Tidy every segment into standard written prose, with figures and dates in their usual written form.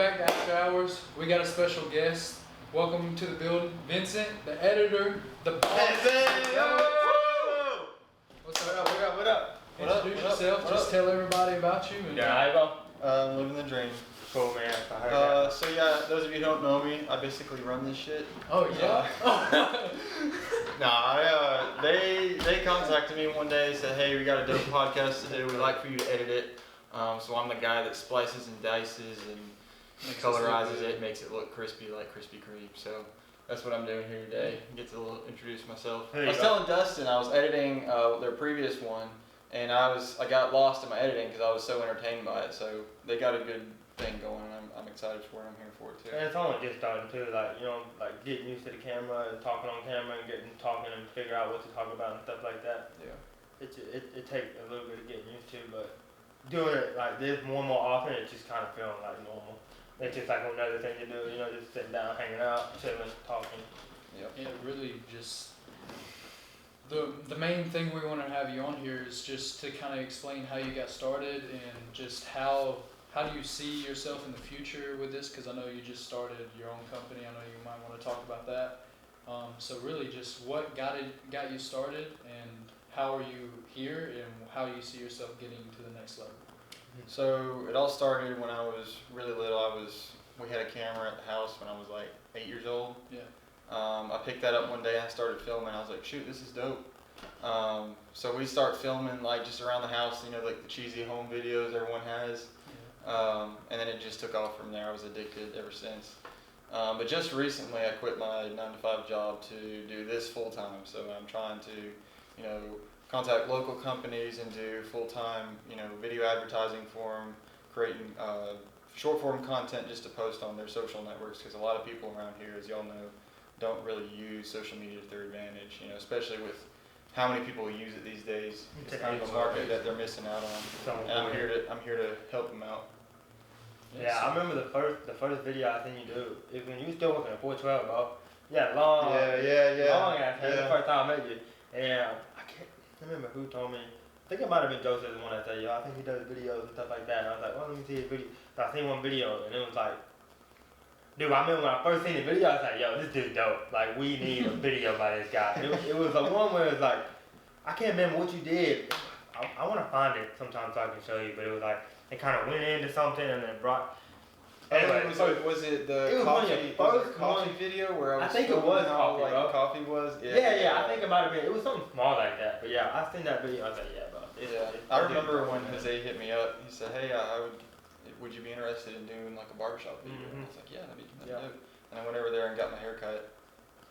back to After Hours. We got a special guest. Welcome to the building, Vincent, the editor, the boss. What's up? What up? Introduce yourself. Just tell everybody about you. And Living the dream. Cool, man. So yeah, those of you who don't know me, I basically run this shit. Oh yeah. They contacted me one day, said, hey, we got a dope podcast to do. We'd like for you to edit it. So I'm the guy that splices and dices and colorizes it, makes it look crispy like Krispy Kreme. So that's what I'm doing here today. Get to introduce myself. I was telling Dustin I was editing their previous one, and I got lost in my editing because I was so entertained by it. So they got a good thing going, and I'm excited for it. I'm here for it too. And it's only just starting too, like getting used to the camera and talking on camera and talking and figure out what to talk about and stuff like that. Yeah. It takes a little bit of getting used to, but doing it like this more and more often, it's just kind of feeling like normal. It's just like another thing to do, just sitting down, hanging out, chilling, talking. Yeah. It really just the main thing we want to have you on here is just to kind of explain how you got started and just how do you see yourself in the future with this? Because I know you just started your own company. I know you might want to talk about that. So really, just what got you started, and how are you here, and how do you see yourself getting to the next level? So it all started when I was really little. We had a camera at the house when I was like 8 years old. Yeah. I picked that up one day and I started filming. I was like, shoot, this is dope. So we start filming like just around the house, like the cheesy home videos everyone has. And then it just took off from there. I was addicted ever since. But just recently I quit my 9-to-5 job to do this full time. So I'm trying to, contact local companies and do full-time, video advertising for them, creating short-form content just to post on their social networks, because a lot of people around here, as y'all know, don't really use social media to their advantage, especially with how many people use it these days. It's kind of a market that they're missing out on, and I'm here to help them out. Yeah, I remember the first video I think you do is when you were still working at 412, bro. Yeah, long ass. The first time I met you, and I remember who told me. I think it might have been Joseph, the one that said, I think he does videos and stuff like that. And I was like, well, let me see his video. So I seen one video, and it was like, dude, I remember when I first seen the video, I was like, yo, this dude's dope. Like, we need a video by this guy. It was the one where it was like, I can't remember what you did. I want to find it sometime so I can show you, but it was like, it kind of went into something and then brought. Anyway, was it the coffee video where I think it was coffee, like coffee was? Yeah, I think it might have been. It was something small like that. But yeah, I seen that video. I was like, yeah, bro. I remember when Jose hit me up. He said, hey, would you be interested in doing like a barbershop video? And I was like, yeah, that'd be dope. And I went over there and got my hair cut.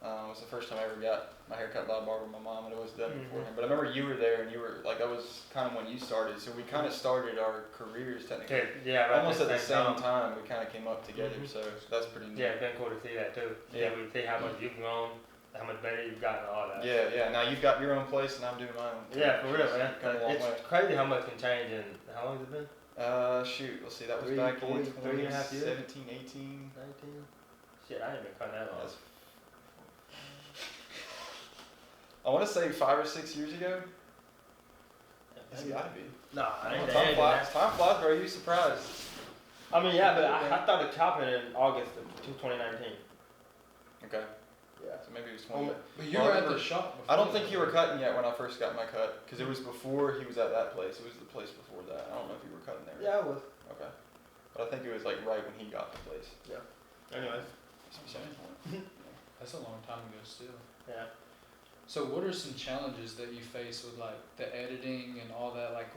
It was the first time I ever got my hair cut by a barber. My mom had always done it beforehand. But I remember you were there, and you were like, that was kind of when you started. So we kind of started our careers technically. Yeah, right. Almost at the same time. We kind of came up together. So that's pretty neat. Yeah, it's been cool to see that too. Yeah, we see how much you've grown, how much better you've gotten, all that. Yeah. Now you've got your own place, and I'm doing mine. Yeah, for real, man. It's crazy how much can change in how long has it been? Let's see. That was back in 3.5 years. 17, 18, 19. Shit, I ain't been cutting that long. I want to say 5 or 6 years ago. It's gotta be. Nah, time flies, bro. You surprised? I mean, yeah, but I started chopping in August of 2019. Okay. Yeah. So maybe it was 20. But you were at the shop before. I don't think you were cutting yet when I first got my cut, because it was before he was at that place. It was the place before that. I don't know if you were cutting there. Yeah, I was. Okay. But I think it was like right when he got the place. Yeah. Anyways. That's a long time ago still. Yeah. So what are some challenges that you face with like the editing and all that? Like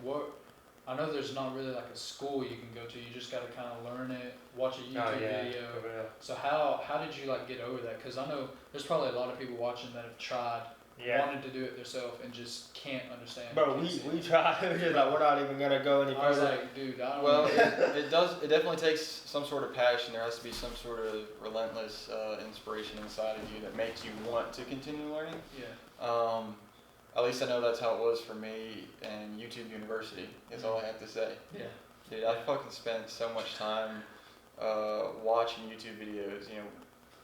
I know there's not really like a school you can go to. You just got to kind of learn it, watch a YouTube video. So how did you like get over that? Because I know there's probably a lot of people watching that have tried, wanted to do it themselves, and just can't understand. Bro, we tried. We're just like, we're not even gonna go any further. I was like, dude, I don't. Well, it definitely takes some sort of passion. There has to be some sort of relentless inspiration inside of you that makes you want to continue learning. Yeah. At least I know that's how it was for me in YouTube University, is all I have to say. Yeah. Dude, I fucking spent so much time watching YouTube videos,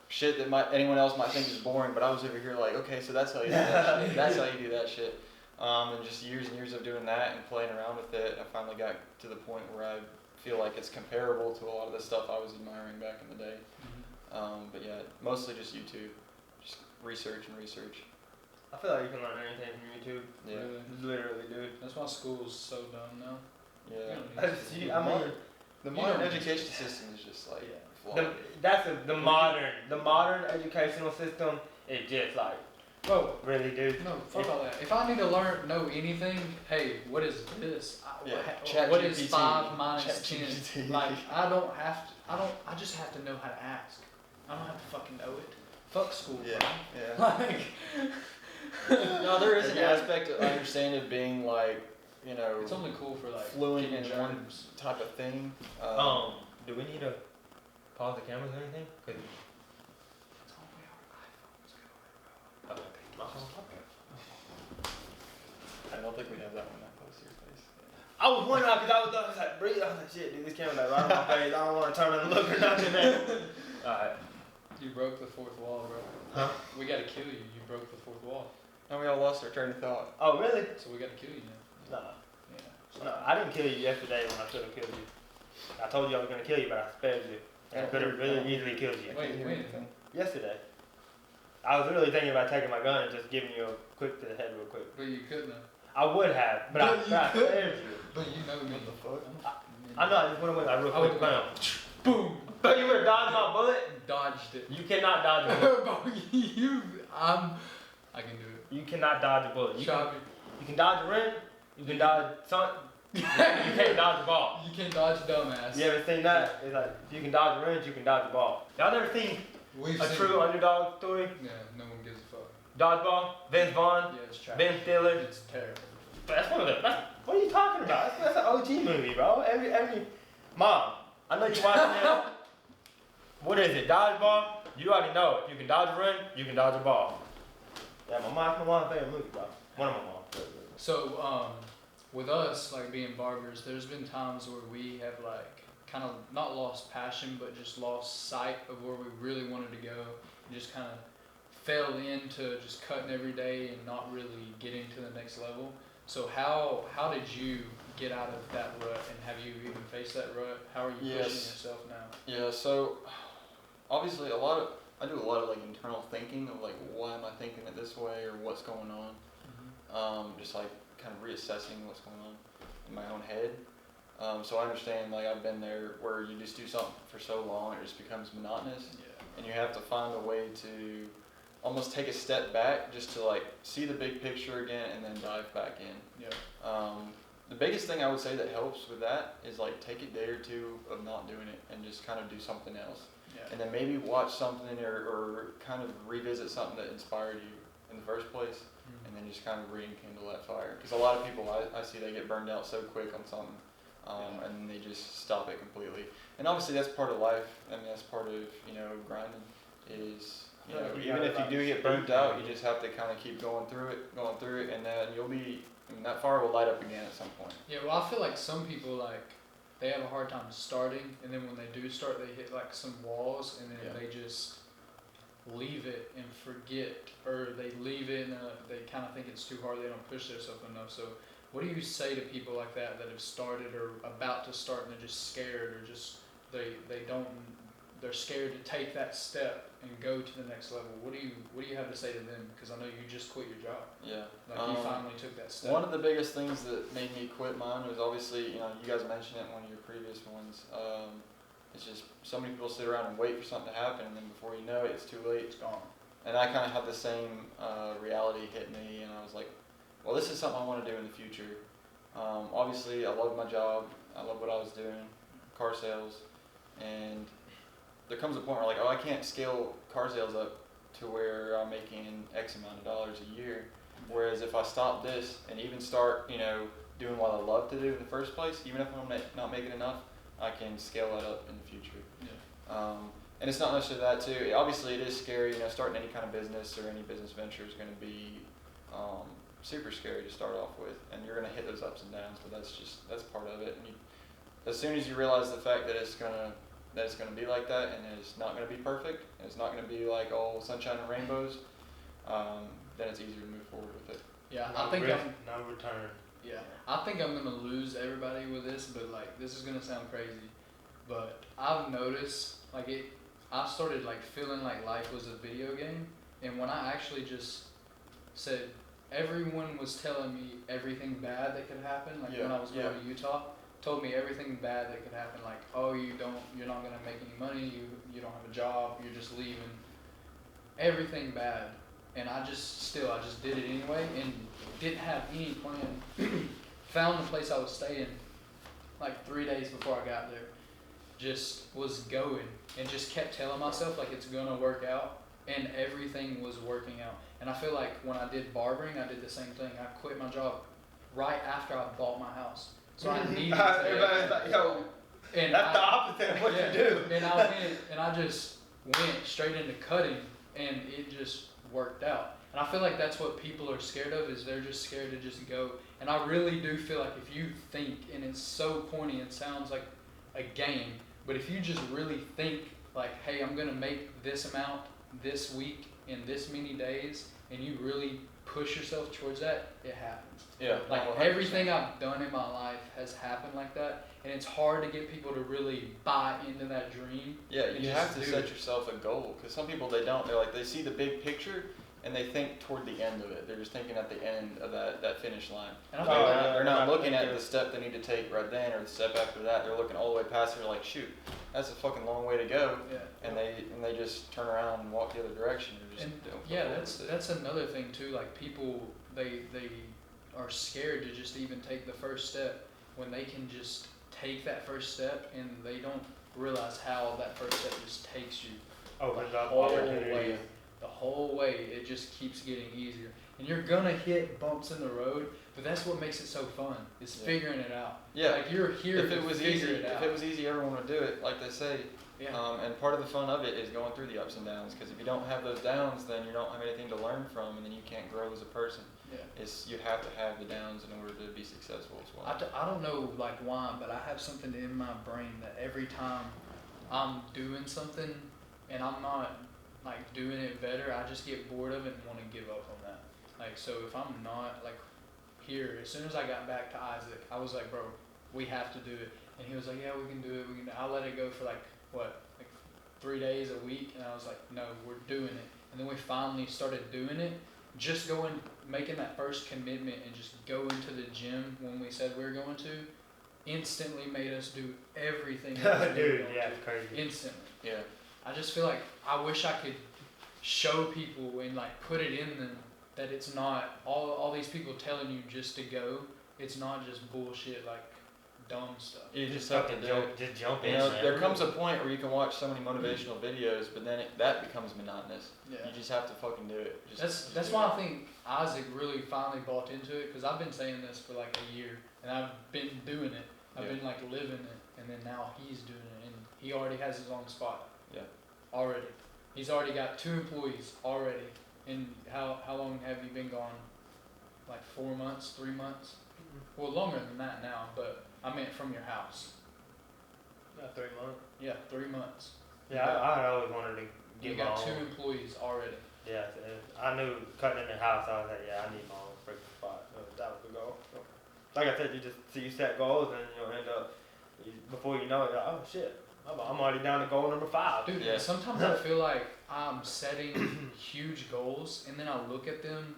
shit that anyone else might think is boring, but I was over here like, okay, so that's how you do that shit. That's how you do that shit. And just years and years of doing that and playing around with it, I finally got to the point where I feel like it's comparable to a lot of the stuff I was admiring back in the day. But yeah, mostly just YouTube, just research. I feel like you can learn anything from YouTube. Yeah, Really. Literally, dude. That's why school's so dumb now. yeah. I mean, The modern education system is just like flawed. the modern educational system is just like, whoa, really, dude. No, fuck all that. If I need to know anything, hey, what is this? What is 5 minus 10? Like, I just have to know how to ask. I don't have to fucking know it. Fuck school, Yeah, bro. yeah. Like, No, there is an aspect I understand of being like, you know, it's only cool for like fluent in getting one germs. type of thing. Do we need to pause the cameras or anything? I don't think we have that one that close to your face. I was wondering because I was like, breathe. I was like, shit, dude, this camera like right on my face. I don't want to turn and look or nothing, man. Alright. You broke the 4th wall, bro. Huh? We gotta kill you. You broke the 4th wall. And we all lost our train of thought. Oh, really? So we gotta kill you now. No. Yeah. No, I didn't kill you yesterday when I should have killed you. I told you I was going to kill you, but I spared you. And I could have really easily killed you. Wait, when? Yesterday. I was literally thinking about taking my gun and just giving you a quick to the head real quick. But you couldn't have. I would have, but I spared you. But you know me. What the fuck? I know, I just went away like real I quick. would've Bam. Boom! But you would have dodged my bullet? Dodged it. You cannot dodge a bullet. Bro, I can do it. You cannot dodge a bullet. You Shot can dodge a rim, you can dodge something. You can't dodge the ball. You can't dodge a dumbass. You ever seen that? It's like, if you can dodge a rim, you can dodge the ball. Y'all never seen We've a seen true it. underdog story? Yeah, no one gives a fuck. Dodgeball, Vince Vaughn, Yeah, it's trash. Ben Stiller. It's terrible. That's one of the. What are you talking about? That's an OG movie, bro. Every mom, I know you watching it. What is it? Dodgeball? You already know. If you can dodge a rim, you can dodge a ball. Yeah, my mom's favorite movie, bro. One of my mom's favorite movies. So, with us, like being barbers, there's been times where we have like kind of not lost passion, but just lost sight of where we really wanted to go, and just kind of fell into just cutting every day and not really getting to the next level. So how did you get out of that rut, and have you even faced that rut? How are you pushing yourself now? Yeah, so obviously I do a lot of like internal thinking of like why am I thinking it this way or what's going on. Just like kind of reassessing what's going on in my own head. So I understand, like I've been there where you just do something for so long it just becomes monotonous, and you have to find a way to almost take a step back just to like see the big picture again and then dive back in. The biggest thing I would say that helps with that is like take a day or two of not doing it and just kind of do something else. And then maybe watch something or kind of revisit something that inspired you in the first place, and then just kind of rekindle that fire. Because a lot of people I see, they get burned out so quick on something, and then they just stop it completely. And obviously that's part of life. I mean, that's part of, you know, grinding is, you know, even if you do get burnt out, you just have to kind of keep going through it, and then you'll be, I mean, that fire will light up again at some point. Yeah, well, I feel like some people like they have a hard time starting, and then when they do start, they hit like some walls, and then they just leave it and forget, or they leave it and they kind of think it's too hard. They don't push themselves enough. So, what do you say to people like that have started or about to start and they're just scared, or just they're scared to take that step and go to the next level? What do you have to say to them? Because I know you just quit your job. Yeah. Like you finally took that step. One of the biggest things that made me quit mine was obviously, you know, you guys mentioned it in one of your previous ones. It's just so many people sit around and wait for something to happen, and then before you know it, it's too late. It's gone. And I kind of had the same reality hit me, and I was like, well, this is something I want to do in the future. Obviously, I love my job. I love what I was doing, car sales, and there comes a point where like, oh, I can't scale car sales up to where I'm making X amount of dollars a year. Whereas if I stop this and even start, you know, doing what I love to do in the first place, even if I'm not making enough, I can scale that up in the future. And it's not necessarily that too. Obviously, it is scary. You know, starting any kind of business or any business venture is going to be super scary to start off with, and you're going to hit those ups and downs. But that's part of it. And as soon as you realize the fact that it's going to be like that, and it's not going to be perfect, and it's not going to be like all sunshine and rainbows, then it's easier to move forward with it. Yeah, No I think risk, no return. Yeah, I think I'm gonna lose everybody with this, but like this is gonna sound crazy, but I've noticed like I started like feeling like life was a video game, and when I actually just said everyone was telling me everything bad that could happen, like when I was going to Utah, told me everything bad that could happen, like you're not gonna make any money, you don't have a job, you're just leaving, everything bad. And I just did it anyway and didn't have any plan. Found the place I was staying like 3 days before I got there. Just was going and just kept telling myself like it's gonna work out, and everything was working out. And I feel like when I did barbering, I did the same thing. I quit my job right after I bought my house. So I needed to. Everybody's like, yo, and that's the opposite of what you do. And I went and I just went straight into cutting, and it just worked out. And I feel like that's what people are scared of, is they're just scared to just go. And I really do feel like if you think, and it's so corny and sounds like a game, but if you just really think like, hey, I'm gonna make this amount this week in this many days, and you really push yourself towards that, it happens. Yeah. Like 100%. Everything I've done in my life has happened like that, and it's hard to get people to really buy into that dream. Yeah, you have to set yourself a goal, because some people, they don't. They're like, they see the big picture and they think toward the end of it. They're just thinking at the end of that finish line. And they're not looking at the step they need to take right then or the step after that. They're looking all the way past it. They're like, shoot, that's a fucking long way to go. Yeah. And they just turn around and walk the other direction. That's another thing too. Like people, they are scared to just even take the first step when they can just take that first step, and they don't realize how that first step just takes you the whole way. It just keeps getting easier, and you're gonna hit bumps in the road, but that's what makes it so fun, is figuring it out. Yeah, like you're here if it was easy, everyone would do it, like they say. Yeah. And part of the fun of it is going through the ups and downs, because if you don't have those downs, then you don't have anything to learn from, and then you can't grow as a person. Yeah. You have to have the downs in order to be successful as well. I don't know like why, but I have something in my brain that every time I'm doing something and I'm not like doing it better, I just get bored of it and want to give up on that. Like, so if I'm not like here, as soon as I got back to Isaac, I was like, bro, we have to do it. And he was like, yeah, we can do it. I let it go for like 3 days a week, and I was like, no, we're doing it. And then we finally started doing it. Just making that first commitment and just go into the gym when we said we were going to, instantly made us do everything. Dude, yeah, it's crazy. Instantly. Yeah. I just feel like I wish I could show people and like put it in them that it's not all these people telling you just to go. It's not just bullshit like dumb stuff. You just have to jump in. There comes a point where you can watch so many motivational videos, but then that becomes monotonous. Yeah. You just have to fucking do it. That's why I think Isaac really finally bought into it, because I've been saying this for like a year, and I've been doing it. I've been like living it, and then now he's doing it, and he already has his own spot. Yeah. Already. He's already got 2 employees already. And how long have you been gone? Like 4 months, 3 months? Mm-hmm. Well, longer than that now, but I meant from your house. 3 months. Yeah, 3 months. Yeah, I always wanted to get my own. You got 2 employees already. Yeah, I knew cutting in the house, I was like, yeah, I need my own freaking spot. That was the goal. So, like I said, you set goals, and you'll end up, before you know it, you're like, oh shit, I'm already down to goal number 5. Dude, sometimes I feel like I'm setting huge goals, and then I look at them,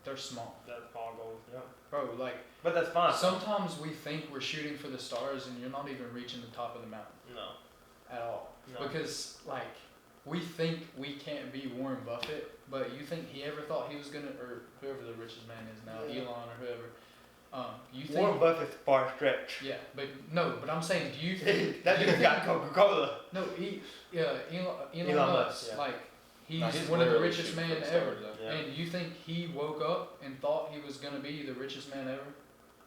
they're small. That's small goals, yeah. Bro, like. But that's fine. Sometimes we think we're shooting for the stars, and you're not even reaching the top of the mountain. No. At all. No. Because, like, we think we can't be Warren Buffett, but you think he ever thought he was gonna, or whoever the richest man is now, Elon or whoever. You think Warren Buffett's far stretch. Yeah, but I'm saying, do you think that dude's got Coca-Cola? No, Elon Musk. Yeah. Like, he's one of the richest men ever. Yeah. And you think he woke up and thought he was gonna be the richest man ever?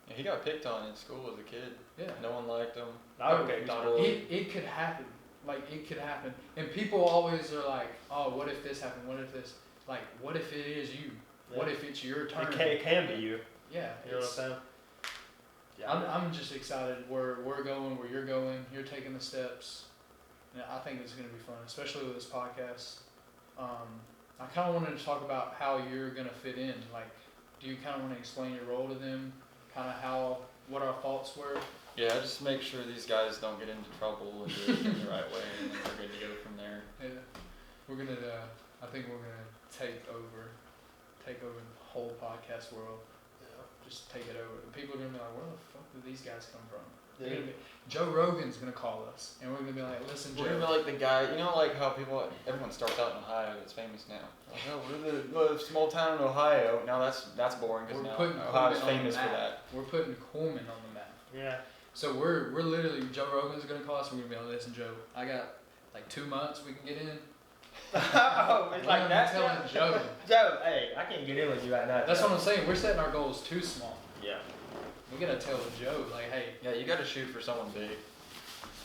Yeah, he got picked on in school as a kid. Yeah. No one liked him. It could happen. Like, it could happen. And people always are like, oh, what if this happened? What if this? Like, what if it is you? Yeah. What if it's your turn? It can be you. Yeah. You know what I'm saying? Yeah. I'm just excited where we're going, where you're going. You're taking the steps. And I think it's going to be fun, especially with this podcast. I kind of wanted to talk about how you're going to fit in. Like, do you kind of want to explain your role to them? kind of what our thoughts were. Yeah, just make sure these guys don't get into trouble and do it in the right way, and then we're good to go from there. Yeah, I think we're gonna take over the whole podcast world. Yeah. Just take it over. People are gonna be like, where the fuck did these guys come from? Yeah. Joe Rogan's gonna call us, and we're gonna be like, listen, Joe. We're gonna be like the guy, like how everyone starts out in Ohio that's famous now. Like, oh, we're the small town in Ohio. Now that's boring because now Ohio's famous for that. We're putting Coleman on the map. Yeah. So we're literally, Joe Rogan's gonna call us. We're gonna be like, listen, Joe, I got like 2 months we can get in. Oh, it's like that. Telling Joe. Joe, hey, I can't get in with you right now. That's what I'm saying. We're setting our goals too small. Yeah. We gotta tell Joe, like, hey. Yeah, you gotta shoot for someone big.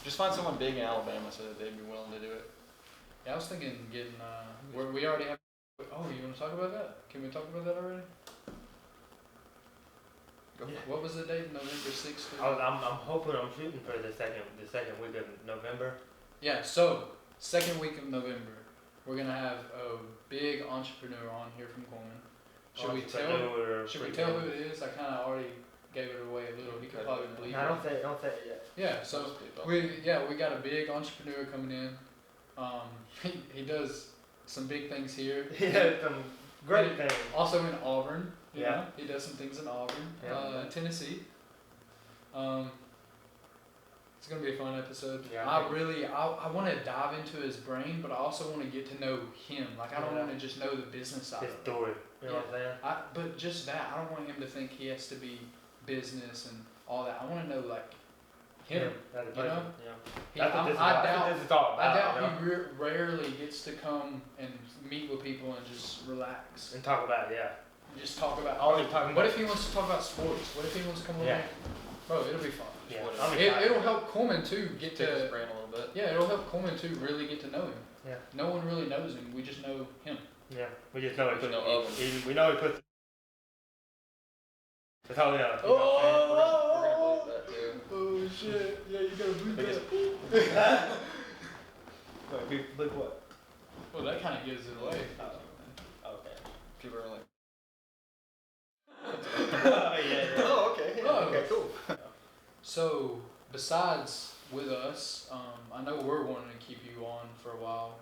Just find someone big in Alabama so that they'd be willing to do it. Yeah, I was thinking getting, we already have, oh, you wanna talk about that? Can we talk about that already? Yeah. What was the date? November 6th? I'm hoping I'm shooting for the second week of November. Yeah, so, second week of November, we're gonna have a big entrepreneur on here from Coleman. Should we tell who it is? I kinda already gave it away a little. He could probably believe it. No, don't say it yet. Yeah, so we got a big entrepreneur coming in. He does some big things here. Yeah, some great things. Also in Auburn. Yeah. Know, he does some things in Auburn, Tennessee. It's gonna be a fun episode. Yeah, I want to dive into his brain, but I also want to get to know him. Like I don't want to just know the business side. His story. You know what I'm saying? But just that, I don't want him to think he has to be business and all that. I want to know like him. You know? Yeah. I doubt he rarely gets to come and meet with people and just relax and talk about it. Yeah. Just talk about. What if he wants to talk about sports? What if he wants to come over? Yeah. Bro, it'll be fun. Yeah. It'll help Coleman too get to his brain a little bit. Yeah, it'll help Coleman too really get to know him. Yeah. No one really knows him. We just know him. Yeah. We just know we know he puts. That's how we know. We're gonna believe that too. Oh shit! Yeah, you gotta believe that. Wait, believe what? Well, that kind of gives it away. Okay. People are like. Oh yeah. Oh okay. Yeah, okay, cool. So besides with us, I know we're wanting to keep you on for a while,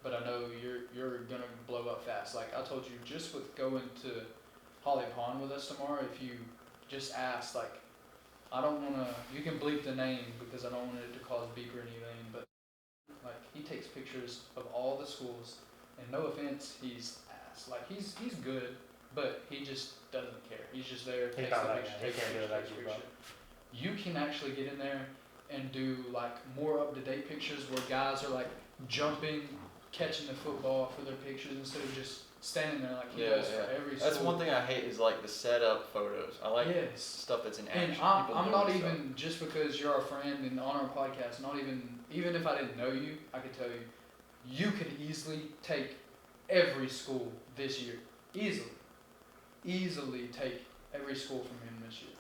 but I know you're gonna blow up fast. Like I told you, just with going to Holly Pond with us tomorrow, if you just ask, like, I don't wanna, you can bleep the name because I don't want it to cause beep or anything, but like he takes pictures of all the schools, and no offense, he's ass. Like he's good, but he just doesn't care. He's just there, takes the picture. You can actually get in there and do like more up-to-date pictures where guys are like jumping, catching the football for their pictures instead of just standing there like he does for every school. That's one thing I hate is like the setup photos. I like stuff that's in action. And I'm not even, just because you're our friend and on our podcast, not even if I didn't know you, I could tell you, you could easily take every school this year. Easily take every school from him this year.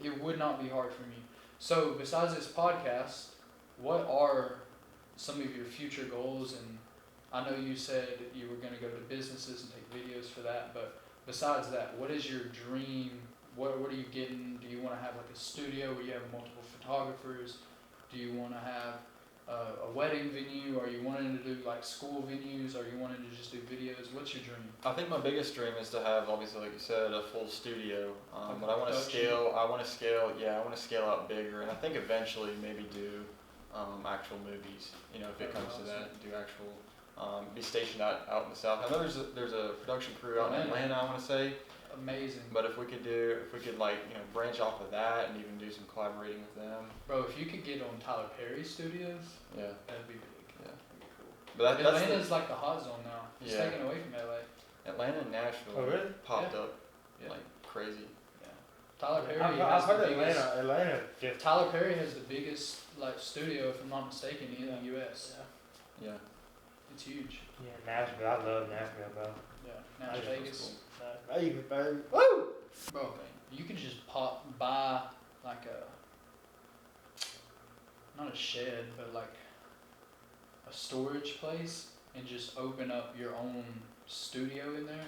It would not be hard for me. So besides this podcast, what are some of your future goals? And I know you said you were going to go to businesses and take videos for that, but besides that, what is your dream? What are you getting? Do you want to have like a studio where you have multiple photographers? Do you want to have a wedding venue? Are you wanting to do like school venues? Are you wanting to just do videos? What's your dream? I think my biggest dream is to have, obviously, like you said, a full studio. But I want to scale. I want to scale out bigger, and I think eventually maybe do actual movies. If it comes to that, do actual. Be stationed out in the South. I know there's a production crew out in Atlanta, I want to say. Amazing. But if we could branch off of that and even do some collaborating with them. Bro, if you could get on Tyler Perry's studios, that'd be big. Yeah. That'd be cool. But Atlanta's like the hot zone now. It's taken away from LA. Atlanta and Nashville popped up like crazy. Yeah. Tyler Perry. I've heard Atlanta. Tyler Perry has the biggest studio, if I'm not mistaken, in the U.S. Yeah. It's huge. Yeah, Nashville. I love Nashville, bro. Yeah, Nashville, Vegas. Vegas, baby. Woo! Bro, you could just buy like not a shed, but like a storage place and just open up your own studio in there.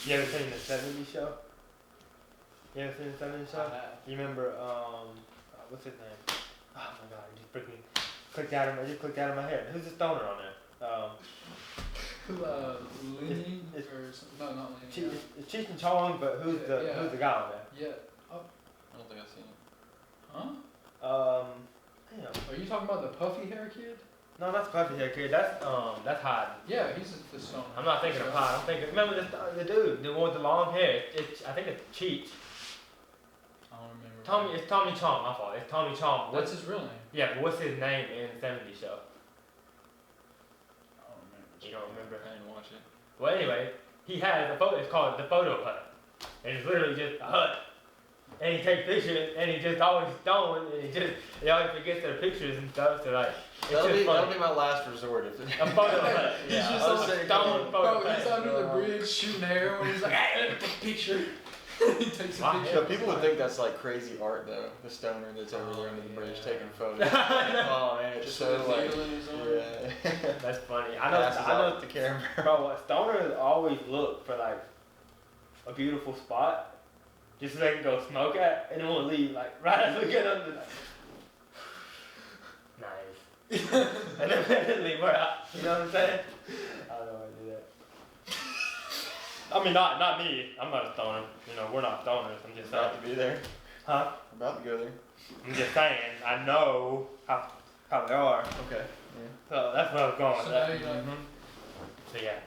You ever seen the 70s show? You ever seen the 70s show? You remember, what's his name? Oh my god, it just clicked out of my head. Who's the stoner on there? Lenny or something? No, not Lenny. It's Cheech and Chong, but who's the guy on there? Yeah. Oh. I don't think I've seen it. Huh? Damn. Are you talking about the puffy hair kid? No, that's puffy hair kid. That's Hyde. Yeah, he's the stoner. I'm not thinking of Hyde. I'm thinking. Remember the dude, the one with the long hair? I think it's Cheech. I don't remember. It's Tommy Chong. My fault. It's Tommy Chong. What's his real name? Yeah, but what's his name in the 70s show? I don't remember. You don't remember? I didn't watch it. Well, anyway, he has a photo. It's called the photo hut, and it's literally just a hut. And he takes pictures, and he just always stoned, and he always forgets their pictures and stuff. So like, that'll be my last resort. If a photo hut. He's Yeah, just on stoned photo hut. He's under the bridge shooting heroin. He's like, hey, take a picture. He takes a picture. So people would think that's like crazy art though. The stoner that's over there under the bridge taking photos. Oh man, it's just so like, yeah. That's funny. I know the camera. Bro, what stoners always look for like a beautiful spot, just so they can go smoke at, and then we'll leave like right as we get up to like, nice. And then we're out. You know what I'm saying? I don't know how to do that. I mean, not me. I'm not a stoner. You know, we're not stoners. I'm just saying. About to be there. Huh? About to go there. I'm just saying. I know how they are. Okay. Yeah. So that's where I was going with So that. now you know. So yeah.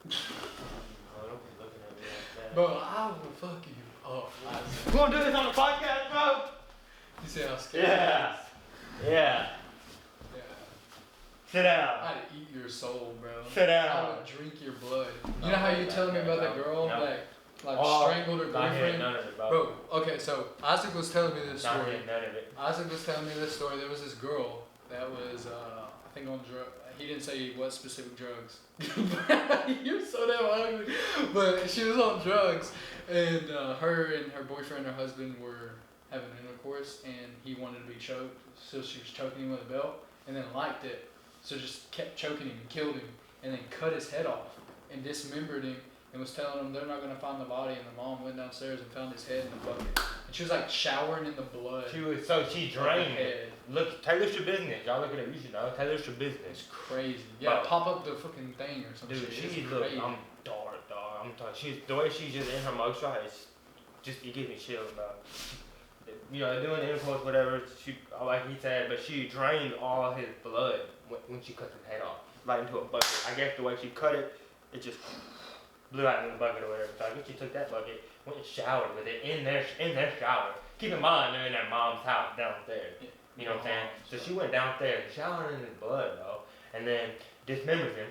Oh, don't be looking at me like that. Bro, I will fuck you up. You wanna do this on the podcast, bro? You see how scared Yeah. he is? Yeah. Sit down. I'd eat your soul, bro. Sit down. I would drink your blood. You know how you telling me about that girl that strangled her Not hearing boyfriend? none of it, bro. Bro, okay, so Isaac was telling me this Not story. hearing none of it. Isaac was telling me this story. There was this girl that was, I think on drug. He didn't say what specific drugs. You're so damn ugly. But she was on drugs, and her boyfriend, her husband were having intercourse, and he wanted to be choked, so she was choking him with a belt, and then liked it, so just kept choking him and killed him, and then cut his head off and dismembered him. And was telling them they're not gonna find the body, and the mom went downstairs and found his head in the bucket. And she was like showering in the blood. She drained it. Look, Taylor Business. Y'all look at it. You should know Taylor Business. It's crazy. Yeah, Bro. pop up the fucking thing or something. Dude, she look. I'm dark, dog. I'm talking. She's the way she's just in her moisturizer. It's just it gives me chills, dog. You know, doing intercourse, whatever. She like he said, but she drained all his blood when she cut his head off, like into a bucket. I guess the way she cut it, it just blew out in the bucket or whatever. So I guess she took that bucket, went and showered with it in their shower. Keep in mind they're in their mom's house downstairs. You know what I'm saying? So she went downstairs, showered in his blood though, and then dismembered him,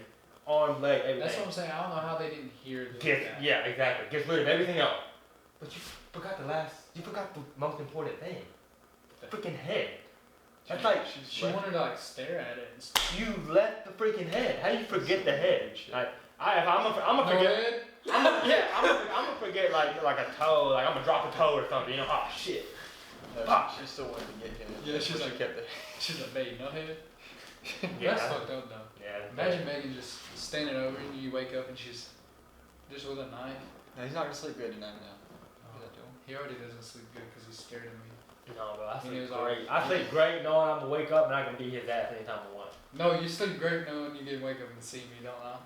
arm, leg, everything. That's what I'm saying. I don't know how they didn't hear this. Yeah, exactly. Gets rid of everything else. But you forgot the most important thing. The freaking head. That's like She wanted to like stare at it and stuff. you left the freaking head. How do you forget the head? Like, I'm gonna forget. I'm gonna forget like a toe. Like I'm gonna drop a toe or something. You know? Oh shit. No, she still wanted to get him. Yeah, she's like, kept it. She's like, babe, no head. Yeah. That's fucked up though. Yeah. Imagine Megan just standing over and you wake up and she's just with a knife. No, he's not gonna sleep good tonight now. He already doesn't sleep good because he's scared of me. No, but I He sleep was great. all- I sleep great knowing I'm gonna wake up and I can beat his ass anytime I want. No, you sleep great knowing you can wake up and see me, don't I?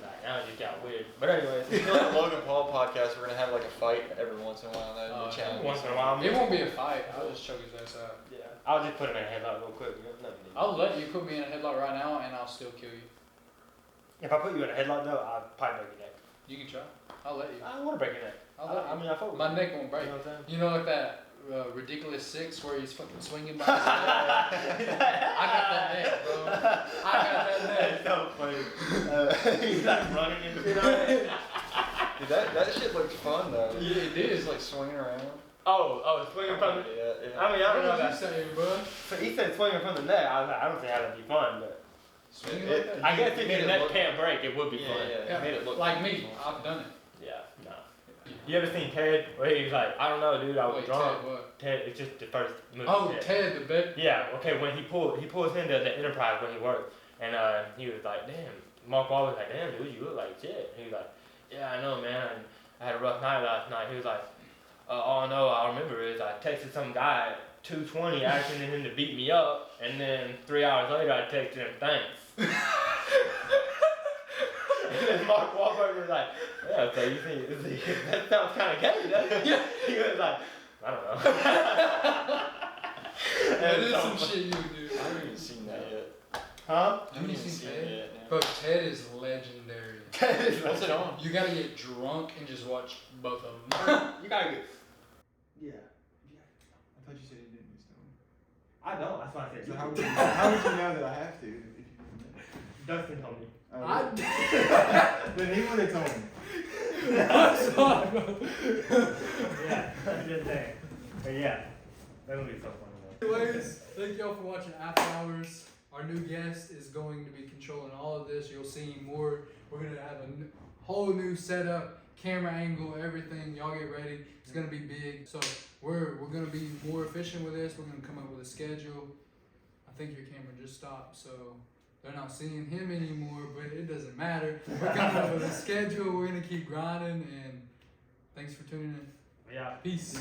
Like, now it just got weird. But anyways, On the Logan Paul podcast, we're gonna have like a fight every once in a while. That'd be Oh, a challenge. once in a while, It won't be a fight. I'll just choke his ass out. yeah, I'll just put him in a headlock real quick. Nothing to do. I'll let you put me in a headlock right now and I'll still kill you. If I put you in a headlock though, I'll probably break your neck. You can try. I'll let you. I want to break your neck. I'll let you. I mean, I fuck with My you. neck won't break. You know what I'm saying? You know like that ridiculous six where he's fucking swinging by his neck? I got that neck, bro. I got that neck. That's so funny. He's like running and shit on it. Dude, that shit looks fun though. Yeah, it It's is. like swinging around. Oh, swinging from the. Yeah. I mean, I don't know What that. was you saying, bro? So he said swinging from the neck. I was like, I don't think that'd be fun, but Swinging It- like that? I guess if made your it neck look- can't break, it would be fun. Yeah, it made it look like me. I've done it. Yeah, no. You ever seen Ted? Where he was like, I don't know, dude. I was Wait, drunk. Ted, what? Ted, it's just the first movie. Oh, Ted, the bed. Yeah. Okay. When he pulls into the Enterprise when he worked, and he was like, damn. Mark Wahlberg was like, damn, dude, you look like shit. And he was like, yeah, I know, man. I had a rough night last night. He was like, all I know I remember is I texted some guy at 2:20 asking him to beat me up, and then 3 hours later I texted him thanks. And then Mark Wahlberg was like, yeah, so you think that sounds kind of gay, doesn't it? Yeah. He was like, I don't know. That is some shit you would do. I haven't even seen that yet. Huh? Haven't you seen Ted? it yet. No. Bro, Ted is legendary. What's it on? You gotta get drunk and just watch both of them. You gotta get. Yeah. I thought you said you didn't do Stone. I don't. That's why I said. So how would you know that I have to if you didn't know? Dustin told me. Oh, I then he would have told me. Yeah, that's just saying. But yeah, that would be so funny. Anyways, thank y'all for watching After Hours. Our new guest is going to be controlling all of this. You'll see more. We're gonna have a whole new setup, camera angle, everything. Y'all get ready. It's gonna be big. So we're gonna be more efficient with this. We're gonna come up with a schedule. I think your camera just stopped, so they're not seeing him anymore. But it doesn't matter. We're coming up with a schedule. We're gonna keep grinding. And thanks for tuning in. Yeah. Peace.